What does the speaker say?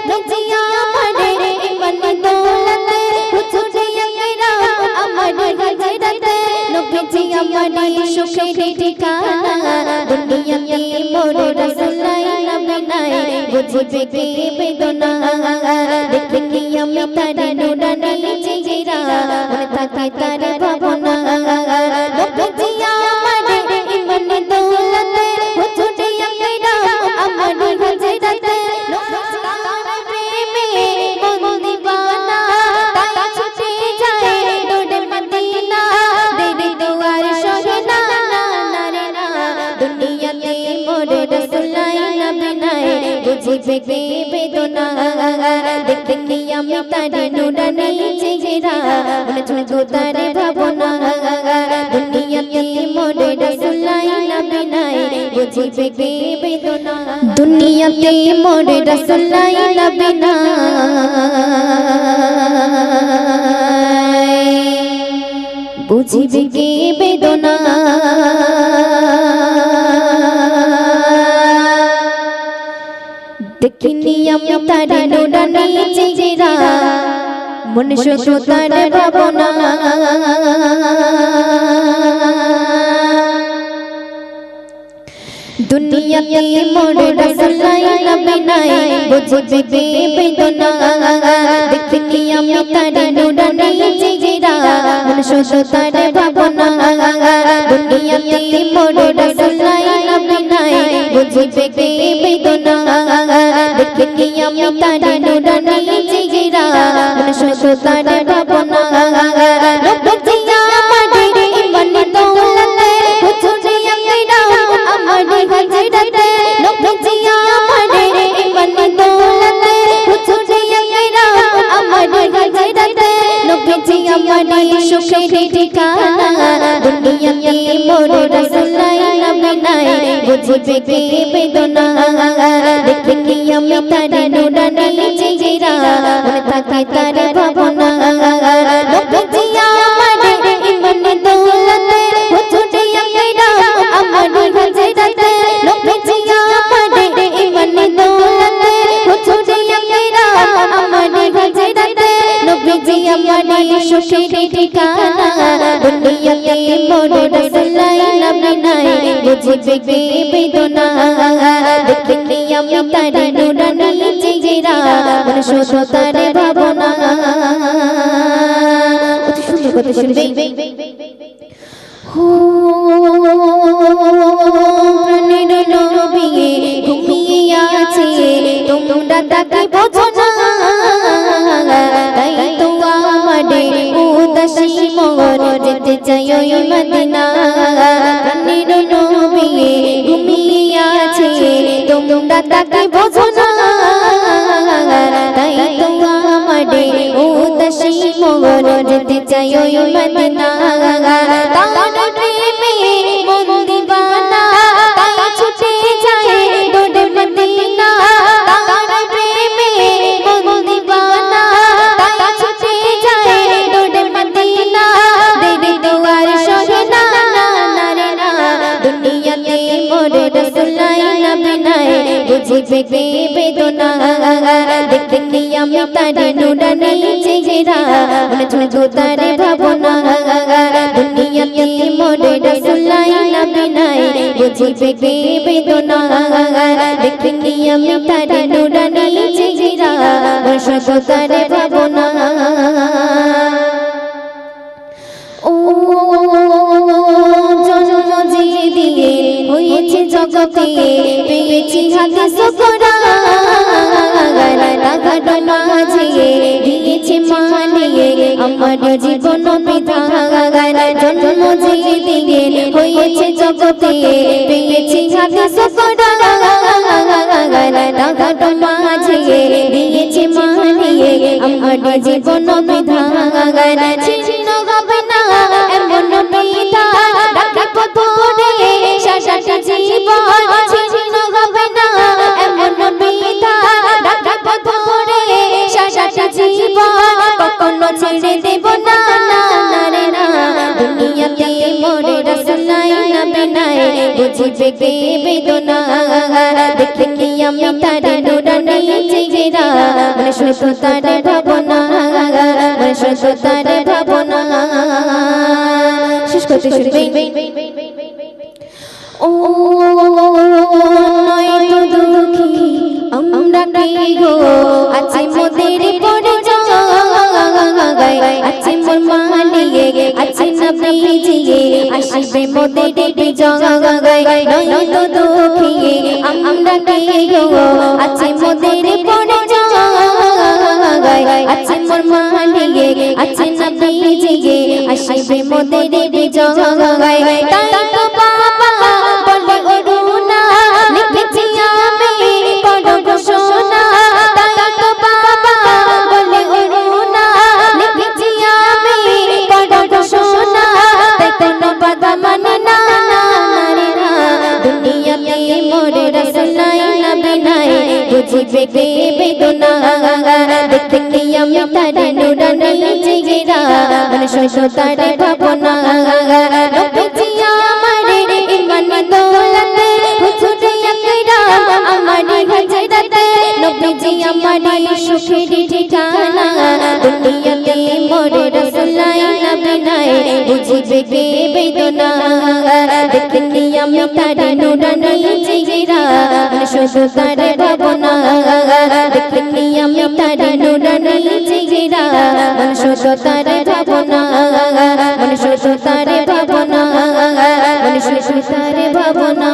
নবীজিয়া আমারে ইমান দৌলতে হুজুরিয়া কিরাম আমারে হযরতে নবীজিয়া আমারে সুখের ঠিকানা দুনিয়াতে মোর রাসূলাই নবী নাই বুঝবে কে বেদনা দেখনি আমি তারে নুরানি চেহারা মনে থাকে তার ভাবনা নবীজিয়া আমারে ইমান দৌলতে হুজুরিয়া কিরাম আমারে হযরতে নবীজির প্রেমে মন দিওয়ানা তাই ছুটে যায় দৌড়ে মদিনা দেরি দুয়ার সহে না রে না দুনিয়াতে মোর রাসূলাই নবী নাই বুঝবে কে বেদনা দেখনি আমি তারে নুরানি চেহারা মনে ছুঁতো তারে ভাবনা দুনিয়াতে মোর রাসূলাই নবী নাই বুঝবে কে বেদনা দুনিয়াতে মোর রাসূলাই নবী নাই বুঝবে কে বেদনা দেখনি আমি তারে নুরানি চেহারা মনে শুধু তারে ভাবনা দুনিয়াতে মোর রাসূলাই নবী নাই বুঝবে কে বেদনা দেখনি আমি তারে নুরানি চেহারা মনে শুধু তারে ভাবনা দুনিয়াতে মোর রাসূলাই নবী নাই বুঝবে কে বেদনা দেখনি আমি তারে নুরানি চেহারা মনে শুধু তারে ভাবনা নবীজিয়া আমারে ইমান দৌলতে হুজুরিয়া কিরাম আমারে হযরতে নবীজিয়া আমারে ইমান দৌলতে হুজুরিয়া কিরাম আমারে হযরতে নবীজিয়া আমারে সুখের ঠিকানা দুনিয়াতে মোর রাসূলাই নবী নাই বুঝবে কে বেদনা দেখনি আমি তারে নুরানি চেহারা মনে থাকে তার ভাবনা নবীজিয়া আমারে ইমান দৌলতে হুজুরিয়া কিরাম আমারে হযরতে নবীজিয়া আমারে ইমান দৌলতে হুজুরিয়া কিরাম আমারে হযরতে নবীজিয়া আমারে সুখের ঠিকানা দুনিয়াতে মোর রাসূলাই নবী নাই বুঝবে কে বেদনা দেখনি আমি তারে নুরানি চেহারা মনে শুধু তারে ভাবনা অতি সুন্দর কথা শুনবে প্রাণের নবী ঘুমিয়ে আছে তোমরা তাকে বোঝো না তাই তো আমারে উদাসী মন যেতে চাই ওই মদিনা প্রাণের নবী ঘুমিয়ে আছে তোমরা তাকে বোঝো না তাই তো আমারে উদাসী মন যেতে চাই ওই মদিনা তার প্রেমে মন দিওয়ানা তাই ছুটে যায় দৌড়ে মদিনা তার প্রেমে মন দিওয়ানা তাই ছুটে যায় দৌড়ে মদিনা দেরি দুয়ার সহে না রে না দুনিয়াতে মোর রাসূলাই নবী নাই বুঝবে কে বেদনা দেখনি আমি তারে নুরানি চেহারা মনে শুধু তারে ভাবনা দুনিয়াতে মোর রাসূলাই নবী নাই বুঝবে কে বেদনা দেখনি আমি তারে নুরানি চেহারা মনে শুধু তারে ভাবনা ও জন্ম যে দিয়ে হয়েছে জগতে পেয়েছি হাদিস কোরআন তাগার মাঝে দিয়েছে মানিয়ে আমার জীবন বিধান জন্ম যে দিয়ে হয়েছে জগতে পেয়েছি হাদিস কোরআন তাগার মাঝে দিয়েছে মানিয়ে আমার জীবন বিধান ছিন্ন হবে না এমন বিধান রাখবো ধরে সারাটা জীবন ছিন্ন হবে না এমন বিধান রাখবো ধরে সারাটা জীবন কখনো ছেড়ে দেব না রে না দুনিয়াতে মোর রাসূলাই নবী নাই বুঝবে কে বেদনা দেখনি আমি তারে নুরানি চেহারা মনে শুধু তারে ভাবনা, মনে শুধু তারে ভাবনা। শেষ করতে শুনবেন ও নয় তো দুঃখী আমরা কি গো আছে মোদের পরে জাগায়, আছে মোর মালিয়ে আছে নবীজিয়ে আসবে মোদের জাগায়। নয় তো দুঃখী আমরা কি গো আছে মোদের পরে জাগায়, আছে মোর মালিয়ে আছে নবীজিয়ে আসবে মোদের জাগায়। তাই তো বাবা বলে অরুণা লিখেছি আমি বড় ঘোষণা, তাই তো বাবা বলে অরুণা লিখেছি আমি বড় ঘোষণা। তাই কোনো বাধা মানে না রে না, দুনিয়াতে মোর রাসূল নাই নবী নাই, বুঝিবে কে বেদনা। দেখতে কি আমি তারে নুরানি চেহারা, মনে শুধু তারে ভাবনা। নবীজি আমারে ইমান দৌলতে হুজুরে আকরাম আমারে হযরতে, নবীজি আমারে সুখের ঠিকানা। দুনিয়াতে মোর রাসূল নাই নবী নাই, বুঝিবে কে বেদনা। দেখতে কি আমি তারে নুরানি চেহারা, মনে শুধু তারে ভাবনা। দেখতে কি আমি তারে নুরানি চেহারা, মনে শুধু তারে ভাবনা, মনে শুধু তারে ভাবনা, মনে শুধু তারে ভাবনা।